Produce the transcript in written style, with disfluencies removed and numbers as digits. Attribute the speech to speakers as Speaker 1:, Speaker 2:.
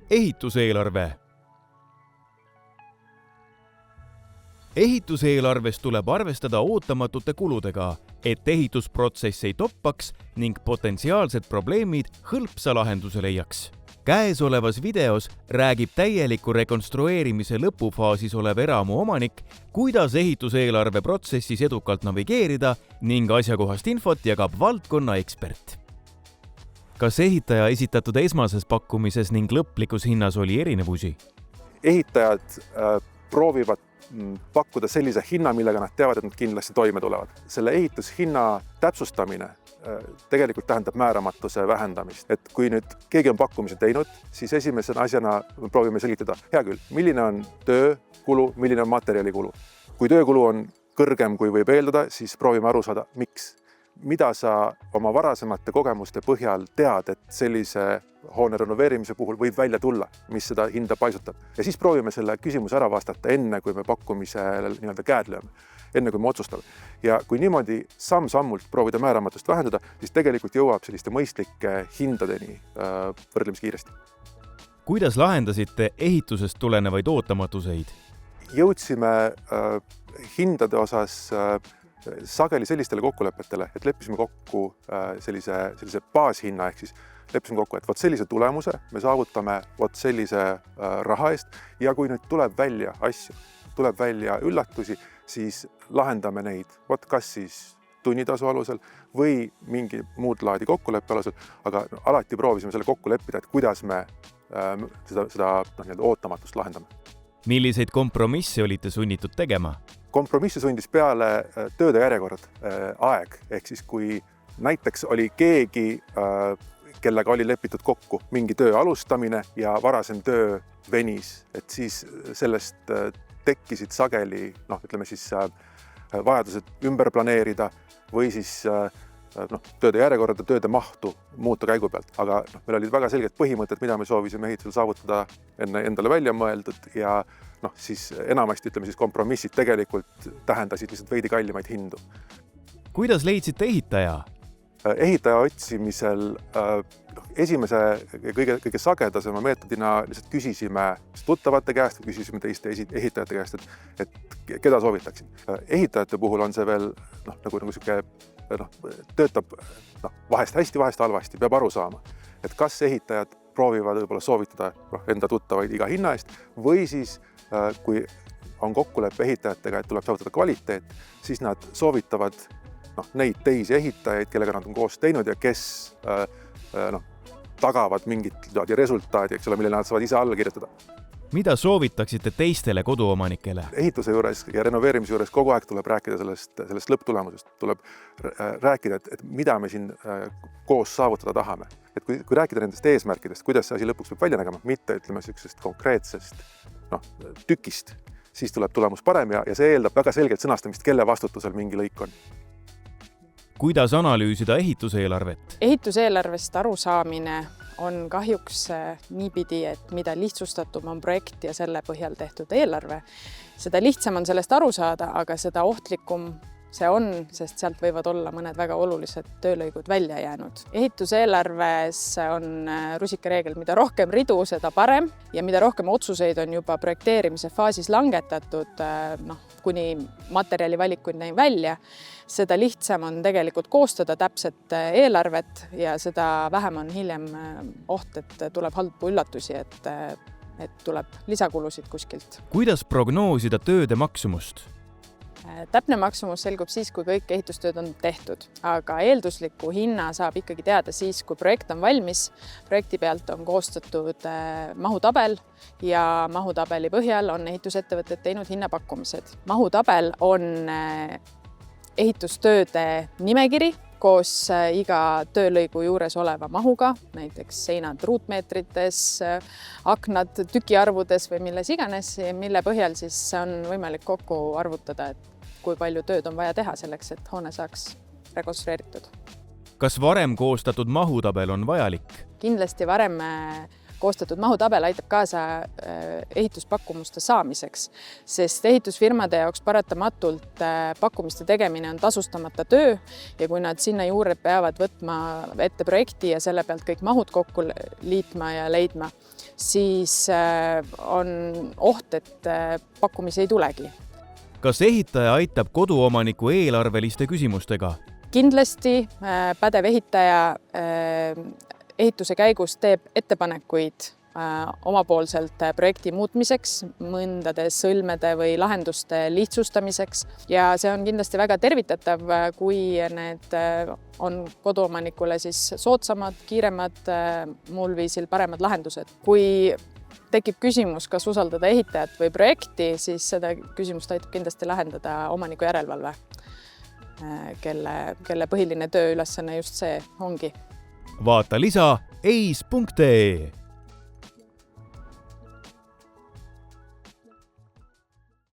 Speaker 1: Ehituseelarve. Ehituseelarves tuleb arvestada ootamatute kuludega, et ehitusprotsess ei toppaks ning potentsiaalsed probleemid hõlpsa lahenduse leiaks. Käesolevas videos räägib täieliku rekonstrueerimise lõpufaasis olev eramu omanik, kuidas ehituseelarve protsessis edukalt navigeerida ning asjakohast infot jagab valdkonna ekspert. Kas ehitaja esitatud esmases pakkumises ning lõplikus hinnas oli erinevusi?
Speaker 2: Ehitajad proovivad pakkuda sellise hinna, millega nad teavad, et nad kindlasti toime tulevad. Selle ehitushinna täpsustamine tegelikult tähendab määramatuse vähendamist. Et kui nüüd keegi on pakkumise teinud, siis esimese asjana proovime selgitada, hea küll, milline on töökulu, milline on materjalikulu. Kui töökulu on kõrgem, kui võib eeldada, siis proovime aru saada, miks. Mida sa oma varasemate kogemuste põhjal tead, et sellise hoone renoveerimise puhul võib välja tulla, mis seda hinda paisutab. Ja siis proovime selle küsimuse ära vastata enne, kui me pakkumisel nii-öelda käed lööme, enne kui me otsustame. Ja kui niimoodi samm-sammult proovida määramatust vähendada, siis tegelikult jõuab selliste mõistlike hindadeni võrdlemisi kiiresti.
Speaker 1: Kuidas lahendasite ehitusest tulenevaid ootamatuseid?
Speaker 2: Jõudsime hindade osas sageli sellistele kokkulepetele, et leppisime kokku sellise baashinna, ehk siis leppisime kokku, et sellise tulemuse me saavutame sellise raha eest ja kui nüüd tuleb välja asju, tuleb välja üllatusi, siis lahendame neid, kas siis tunnitasu alusel või mingi muud laadi kokkuleppe alusel, aga alati proovisime selle kokku leppida, et kuidas me seda ootamatust lahendame.
Speaker 1: Milliseid kompromisse olite sunnitud tegema?
Speaker 2: Kompromissi sundis peale tööde järjekord aeg, ehk siis kui näiteks oli keegi, kellega oli lepitud kokku mingi töö alustamine ja varasem töö venis, et siis sellest tekkisid sageli, vajadused ümber planeerida või siis tööde järjekorda, tööde mahtu muuta käigu pealt. Aga meil olid väga selged põhimõtted, mida me soovisime ehitusel saavutada endale välja mõeldud ja siis enamasti kompromissid tegelikult tähendasid lihtsalt veidi kallimaid hindu.
Speaker 1: Kuidas leidsite ehitaja?
Speaker 2: Ehitaja otsimisel esimese kõige sagedasema meetodina lihtsalt küsisime tuttavate käest, küsisime teiste ehitajate käest, et keda soovitaksin. Ehitajate puhul on see veel töötab vahest hästi, vahest halvasti, peab aru saama, et kas ehitajad proovivad võib-olla soovitada enda tuttavaid iga hinna eest või siis kui on kokkuleppe ehitajatega, et tuleb saavutada kvaliteet, siis nad soovitavad neid teisi ehitajaid, kellega nad on koos teinud ja kes tagavad mingit resultaadi, mille nad saavad ise alla kirjutada.
Speaker 1: Mida soovitaksite teistele koduomanikele?
Speaker 2: Ehituse juures ja renoveerimise juures kogu aeg tuleb rääkida sellest lõpptulemusest. Tuleb rääkida, et mida me siin koos saavutada tahame. Et kui rääkida nendest eesmärkidest, kuidas see asi lõpuks peab välja nägema, mitte sellisest konkreetsest tükist, siis tuleb tulemus parem ja see eeldab väga selgelt sõnastamist, kelle vastutusel mingi lõik on.
Speaker 1: Kuidas analüüsida ehituseelarvet?
Speaker 3: Ehituseelarvest arusaamine on kahjuks niipidi, et mida lihtsustatum on projekt ja selle põhjal tehtud eelarve, seda lihtsam on sellest aru saada, aga seda ohtlikum see on, sest sealt võivad olla mõned väga olulised töölõigud välja jäänud. Ehituseelarves on rusikareegel, mida rohkem ridu, seda parem ja mida rohkem otsuseid on juba projekteerimise faasis langetatud, kuni materjali valikuid välja, seda lihtsam on tegelikult koostada täpset eelarvet ja seda vähem on hiljem oht, et tuleb halbu üllatusi, et tuleb lisakulusid kuskilt.
Speaker 1: Kuidas prognoosida tööde maksumust?
Speaker 3: Täpne maksumus selgub siis, kui kõik ehitustööd on tehtud, aga eeldusliku hinna saab ikkagi teada siis, kui projekt on valmis. Projekti pealt on koostatud mahutabel ja mahutabeli põhjal on ehitusettevõtted teinud hinnapakkumised. Mahutabel on ehitustööde nimekiri koos iga töölõigu juures oleva mahuga, näiteks seinad ruutmeetrites, aknad tükiarvudes või milles iganes, mille põhjal siis on võimalik kokku arvutada, et kui palju tööd on vaja teha selleks, et hoone saaks rekonstrueeritud.
Speaker 1: Kas varem koostatud mahutabel on vajalik?
Speaker 3: Kindlasti varem koostatud mahutabel aitab kaasa ehituspakumuste saamiseks, sest ehitusfirmade jaoks paratamatult pakkumiste tegemine on tasustamata töö ja kui nad sinna juurde peavad võtma ette projekti ja selle pealt kõik mahud kokku liitma ja leidma, siis on oht, et pakkumisi ei tulegi.
Speaker 1: Kas ehitaja aitab koduomaniku eelarveliste küsimustega?
Speaker 3: Kindlasti pädev ehitaja ehituse käigus teeb ettepanekuid omapoolselt projekti muutmiseks, mõndade sõlmede või lahenduste lihtsustamiseks ja see on kindlasti väga tervitatav, kui need on koduomanikule siis soodsamad, kiiremad, muul viisil paremad lahendused. Kui tekib küsimus, kas usaldada ehitajat või projekti, siis seda küsimust aitab kindlasti lahendada omaniku järelevalve, kelle põhiline tööülesanne just see ongi.
Speaker 1: Vaata lisa eis.ee